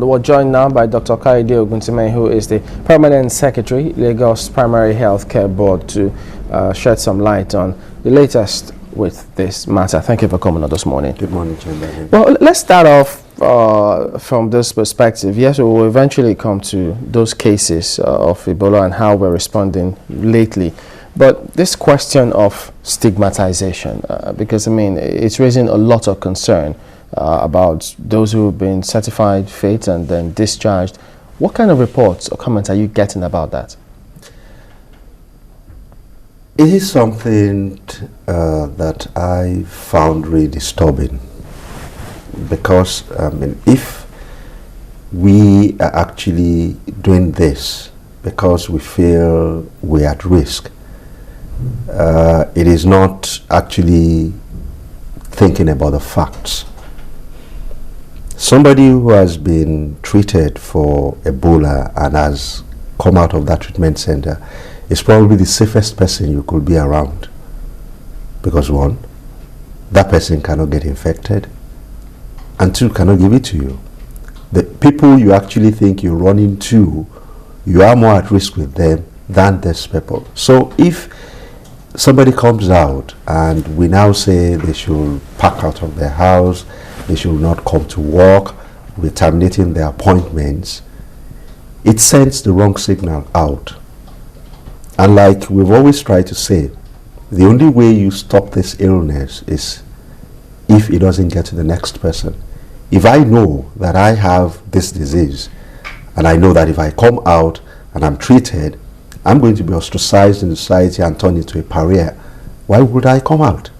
We're joined now by Dr. Kayode Oguntimehin, who is the Permanent Secretary, Lagos Primary Healthcare Board, to shed some light on the latest with this matter. Thank you for coming on this morning. Good morning, Chamberlain. Well, let's start off from this perspective. Yes, we will eventually come to those cases of Ebola and how we're responding lately. But this question of stigmatization, because, I mean, it's raising a lot of concern about those who've been certified fit and then discharged. What kind of reports or comments are you getting about that? It is something that I found really disturbing, because if we are actually doing this because we feel we're at risk, it is not actually thinking about the facts. Somebody who has been treated for Ebola and has come out of that treatment center is probably the safest person you could be around, because one, that person cannot get infected, and two, cannot give it to you. The people you actually think you run into, you are more at risk with them than these people. So if somebody comes out and we now say they should pack out of their house, they should not come to work, we're terminating their appointments, it sends the wrong signal out. And like we've always tried to say, the only way you stop this illness is if it doesn't get to the next person. If I know that I have this disease, and I know that if I come out and I'm treated, I'm going to be ostracized in society and turned into a pariah, why would I come out?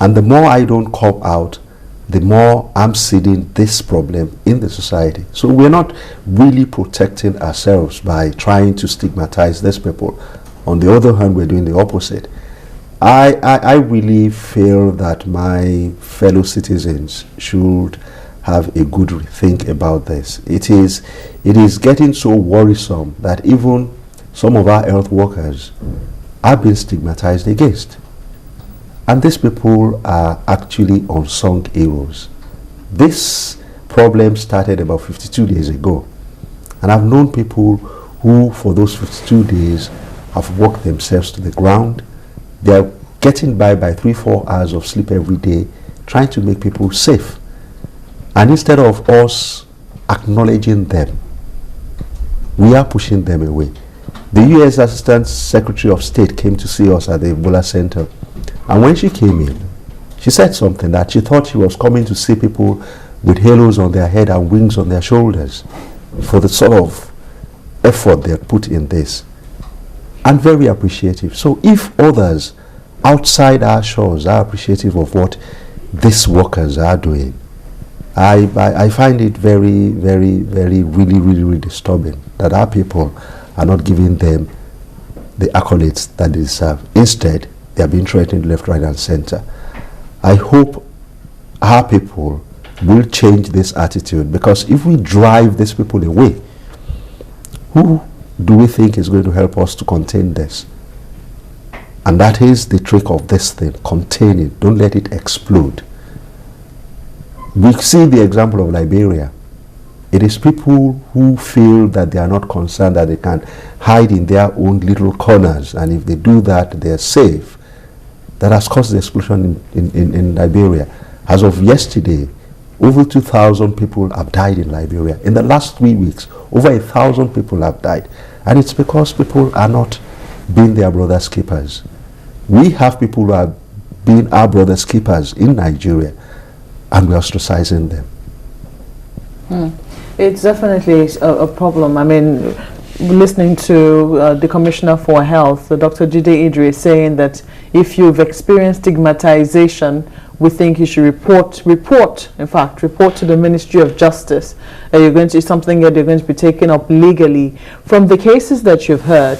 And the more I don't come out, the more I'm seeding this problem in the society. So we're not really protecting ourselves by trying to stigmatize these people. On the other hand, we're doing the opposite. I really feel that my fellow citizens should have a good think about this. It is getting so worrisome that even some of our health workers are being stigmatized against. And these people are actually unsung heroes. This problem started about 52 days ago. And I've known people who, for those 52 days, have worked themselves to the ground. They're getting by 3-4 hours of sleep every day, trying to make people safe. And instead of us acknowledging them, we are pushing them away. The U.S. Assistant Secretary of State came to see us at the Ebola Center. And when she came in, she said something that she thought she was coming to see people with halos on their head and wings on their shoulders for the sort of effort they had put in this. And very appreciative. So if others outside our shores are appreciative of what these workers are doing, I find it very, very, very, really disturbing that our people are not giving them the accolades that they deserve. Instead, they are being threatened left, right, and center. I hope our people will change this attitude, because if we drive these people away, who do we think is going to help us to contain this? And that is the trick of this thing: contain it, don't let it explode. We see the example of Liberia. It is people who feel that they are not concerned, that they can hide in their own little corners, and if they do that, they are safe. That has caused the explosion in Liberia. As of yesterday, over 2,000 people have died in Liberia. In the last 3 weeks, over 1,000 people have died. And it's because people are not being their brother's keepers. We have people who are being our brother's keepers in Nigeria, and we're ostracizing them. It's definitely a problem. I mean, listening to the Commissioner for Health, Dr. Jide Idris, saying that if you've experienced stigmatization, we think you should report to the Ministry of Justice. It's something that you're going to be taking up legally. From the cases that you've heard,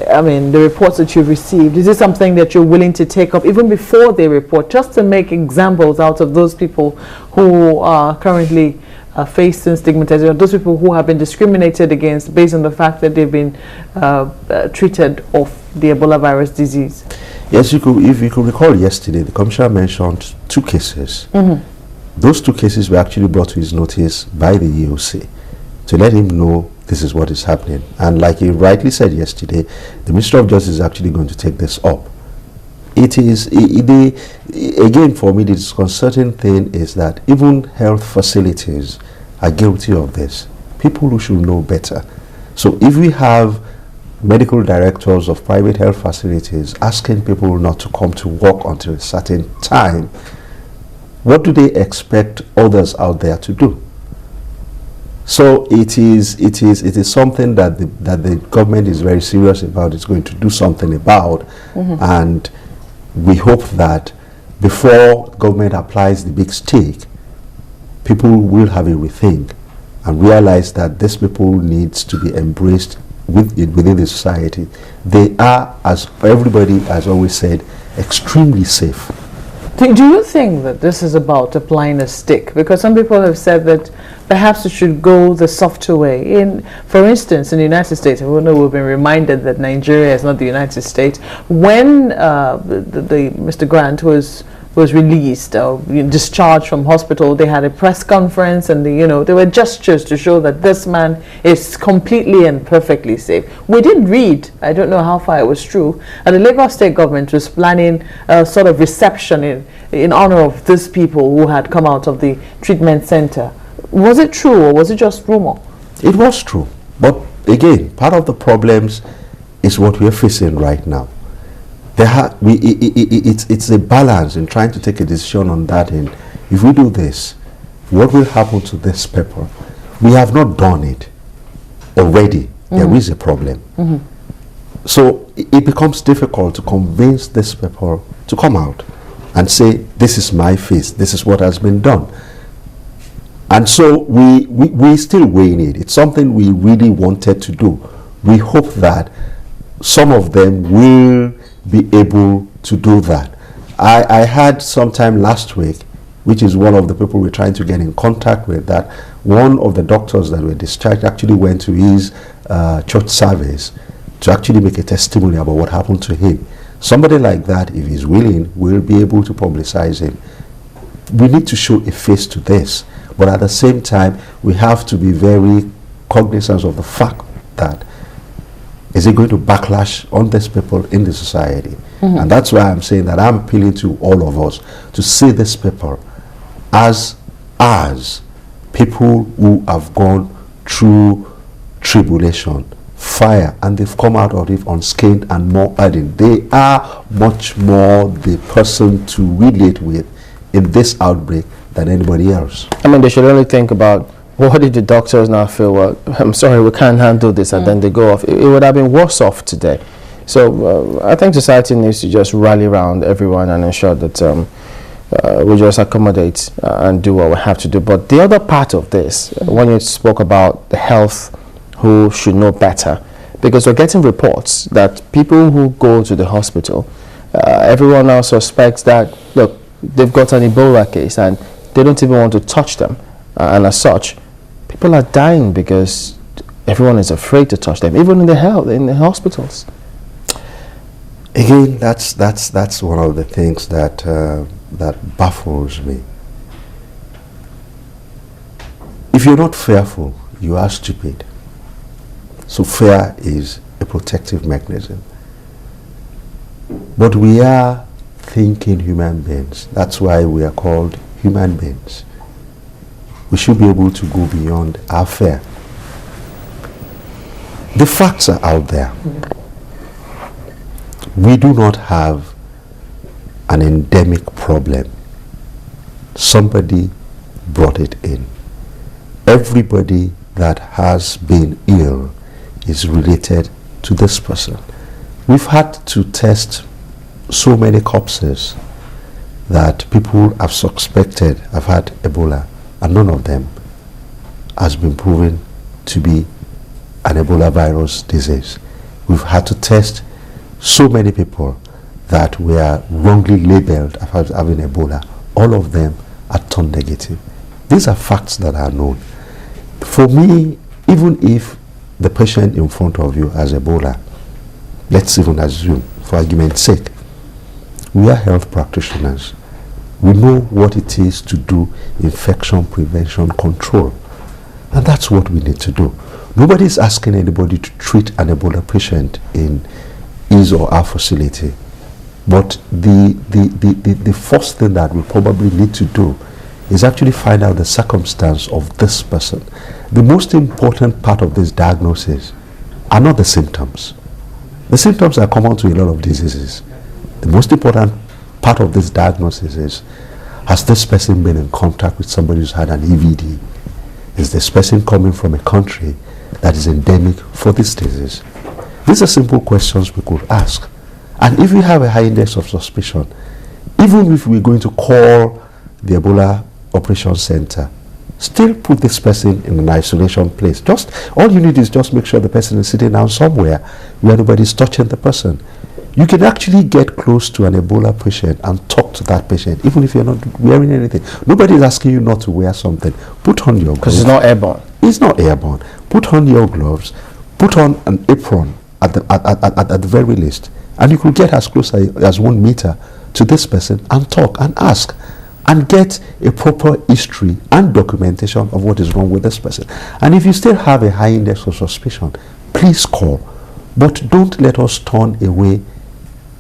I mean, the reports that you've received, is this something that you're willing to take up even before they report, just to make examples out of those people who are currently facing stigmatization, those people who have been discriminated against based on the fact that they've been treated of the Ebola virus disease? Yes, if you could recall yesterday, the Commissioner mentioned 2 cases. Those 2 cases were actually brought to his notice by the EOC to let him know this is what is happening. And like he rightly said yesterday, the Minister of Justice is actually going to take this up. It is, again, for me, the disconcerting thing is that even health facilities are guilty of this. People who should know better. So if we have medical directors of private health facilities asking people not to come to work until a certain time, what do they expect others out there to do? So it is something that the government is very serious about. It's going to do something about, and we hope that before government applies the big stick, people will have a rethink and realize that these people needs to be embraced within the society. They are, as everybody has always said, extremely safe. Do you think that this is about applying a stick? Because some people have said that perhaps it should go the softer way. For instance, in the United States, I know we've been reminded that Nigeria is not the United States. When Mr. Grant was released, discharged from hospital, they had a press conference, and there were gestures to show that this man is completely and perfectly safe. We did read, I don't know how far it was true, and the Lagos state government was planning a sort of reception in honor of these people who had come out of the treatment center. Was it true, or was it just rumor? It was true, but again, part of the problems is what we are facing right now. It's a balance in trying to take a decision on that end. If we do this, what will happen to this paper? We have not done it already. There is a problem. So it becomes difficult to convince this paper to come out and say, this is my face, this is what has been done. And so we're still weighing it. It's something we really wanted to do. We hope that some of them will be able to do that. I had sometime last week, which is one of the people we're trying to get in contact with, that one of the doctors that were discharged actually went to his church service to actually make a testimony about what happened to him. Somebody like that, if he's willing, will be able to publicize him. We need to show a face to this, but at the same time, we have to be very cognizant of the fact that is it going to backlash on these people in the society? And that's why I'm saying that I'm appealing to all of us to see this paper as people who have gone through tribulation, fire, and they've come out of it unscathed and more ardent. They are much more the person to relate with in this outbreak than anybody else. I mean, they should only think about, what did the doctors now feel? Well, I'm sorry, we can't handle this, and then they go off. It would have been worse off today. So I think society needs to just rally around everyone and ensure that we just accommodate and do what we have to do. But the other part of this, when you spoke about the health who should know better, because we're getting reports that people who go to the hospital, everyone now suspects that, look, they've got an Ebola case and they don't even want to touch them. And as such, people are dying because everyone is afraid to touch them, even in the hospitals. Again, that's one of the things that that baffles me. If you're not fearful, you are stupid. So fear is a protective mechanism. But we are thinking human beings. That's why we are called human beings. We should be able to go beyond our fear. The facts are out there. We do not have an endemic problem. Somebody brought it in. Everybody that has been ill is related to this person. We've had to test so many corpses that people have suspected have had Ebola, and none of them has been proven to be an Ebola virus disease. We've had to test so many people that were wrongly labeled as having Ebola. All of them are turned negative. These are facts that are known. For me, even if the patient in front of you has Ebola, let's even assume, for argument's sake, we are health practitioners. We know what it is to do infection prevention control. And that's what we need to do. Nobody is asking anybody to treat an Ebola patient in his or our facility. But the first thing that we probably need to do is actually find out the circumstance of this person. The most important part of this diagnosis are not the symptoms. The symptoms are common to a lot of diseases. The most important part of this diagnosis is, has this person been in contact with somebody who's had an EVD? Is this person coming from a country that is endemic for this disease? These are simple questions we could ask. And if we have a high index of suspicion, even if we're going to call the Ebola Operation Center, still put this person in an isolation place. Just all you need is just make sure the person is sitting down somewhere where nobody's touching the person. You can actually get close to an Ebola patient and talk to that patient, even if you're not wearing anything. Nobody is asking you not to wear something. Put on your gloves. Because it's not airborne. It's not airborne. Put on your gloves. Put on an apron at the very least. And you could get as close as 1 meter to this person and talk and ask and get a proper history and documentation of what is wrong with this person. And if you still have a high index of suspicion, please call. But don't let us turn away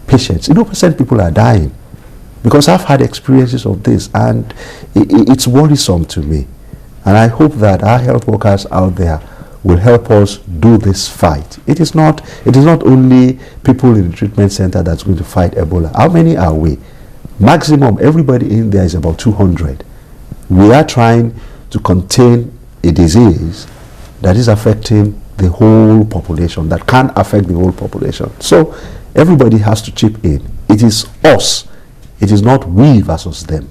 patients. You know, people are dying, because I've had experiences of this, and it's worrisome to me. And I hope that our health workers out there will help us do this fight. It is not only people in the treatment center that's going to fight Ebola. How many are we? Maximum, everybody in there is about 200. We are trying to contain a disease that is affecting the whole population, that can affect the whole population. So everybody has to chip in. It is us. It is not we versus them.